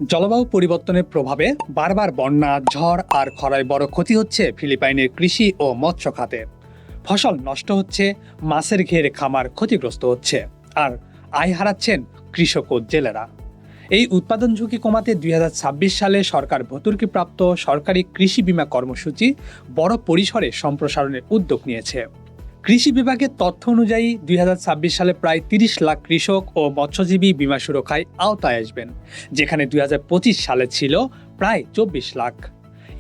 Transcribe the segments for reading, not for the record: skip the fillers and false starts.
জলবায়ু পরিবর্তনের প্রভাবে বারবার বন্যা, ঝড় আর খরায় বড় ক্ষতি হচ্ছে ফিলিপাইনের কৃষি ও মৎস্য খাতে। ফসল নষ্ট হচ্ছে, মাছের ঘের খামার ক্ষতিগ্রস্ত হচ্ছে, আর আয় হারাচ্ছেন কৃষক ও জেলেরা। এই উৎপাদন ঝুঁকি কমাতে 2026 সালে সরকার ভর্তুকিপ্রাপ্ত সরকারি কৃষি বীমা কর্মসূচি বড় পরিসরে সম্প্রসারণের উদ্যোগ নিয়েছে। কৃষি বিভাগের তথ্য অনুযায়ী 2026 সালে প্রায় 30 লাখ কৃষক ও মৎস্যজীবী বীমা সুরক্ষায় আওতায় আসবেন, যেখানে 2025 সালে ছিল প্রায় 24 লাখ।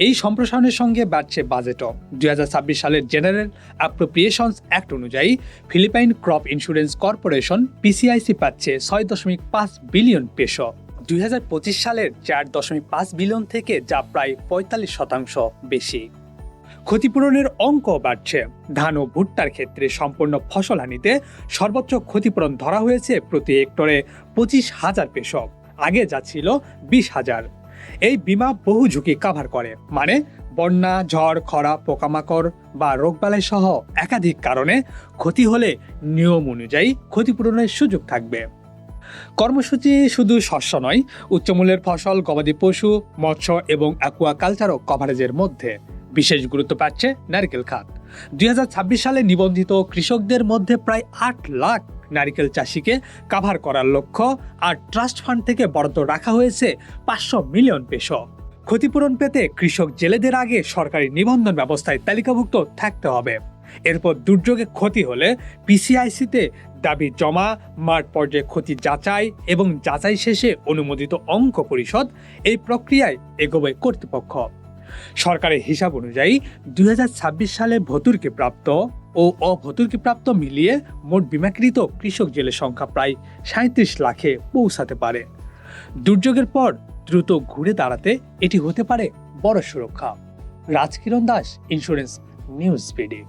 এই সম্প্রসারণের সঙ্গে বাড়ছে বাজেটও। 2026 সালের জেনারেল অ্যাপ্রোপ্রিয়েশনস অ্যাক্ট অনুযায়ী ফিলিপাইন ক্রপ ইন্স্যুরেন্স কর্পোরেশন পিসিআইসি পাচ্ছে 6.5 বিলিয়ন পেসো 2025 সালের 4.5 বিলিয়ন থেকে, যা প্রায় 45% বেশি। ক্ষতিপূরণের অঙ্ক বাড়ছে। ধান ও ভুট্টার ক্ষেত্রে সম্পূর্ণ ফসলহানিতে সর্বোচ্চ ক্ষতিপূরণ ধরা হয়েছে প্রতি হেক্টরে 25,000 পেসো, আগে যা ছিল 20,000। এই বীমা বহু ঝুঁকি কাভার করে, মানে বন্যা, ঝড়, খরা, পোকামাকড় বা রোগবালাই সহ একাধিক কারণে ক্ষতি হলে নিয়ম অনুযায়ী ক্ষতিপূরণের সুযোগ থাকবে। কর্মসূচি শুধু শস্য নয়, উচ্চমূল্যের ফসল, গবাদি পশু, মৎস্য এবং অ্যাকুয়াকালচারও কভারেজের মধ্যে। বিশেষ গুরুত্ব পাচ্ছে নারকেল খাত। 2026 সালে নিবন্ধিত কৃষকদের মধ্যে প্রায় 8 লাখ নারিকেল চাষিকে কাভার করার লক্ষ্য, আর ট্রাস্ট ফান্ড থেকে বরাদ্দ রাখা হয়েছে 500 মিলিয়ন পেসো। ক্ষতিপূরণ পেতে কৃষক জেলেদের আগে সরকারি নিবন্ধন ব্যবস্থায় তালিকাভুক্ত থাকতে হবে। এরপর দুর্যোগে ক্ষতি হলে পিসিআইসিতে দাবি জমা, মাঠ পর্যায়ে ক্ষতি যাচাই এবং যাচাই শেষে অনুমোদিত অঙ্ক পরিশোধ। এই প্রক্রিয়ায় এগোবে কর্তৃপক্ষ। সরকারের হিসাব অনুযায়ী 2026 সালে ভর্তুকিপ্রাপ্ত ও অভর্তুকিপ্রাপ্ত মিলিয়ে মোট বিমাকৃত কৃষক জেলের সংখ্যা প্রায় 37 লাখে পৌঁছাতে পারে। দুর্যোগের পর দ্রুত ঘুরে দাঁড়াতে এটি হতে পারে বড় সুরক্ষা। Rajkiran Das, insurance news BD.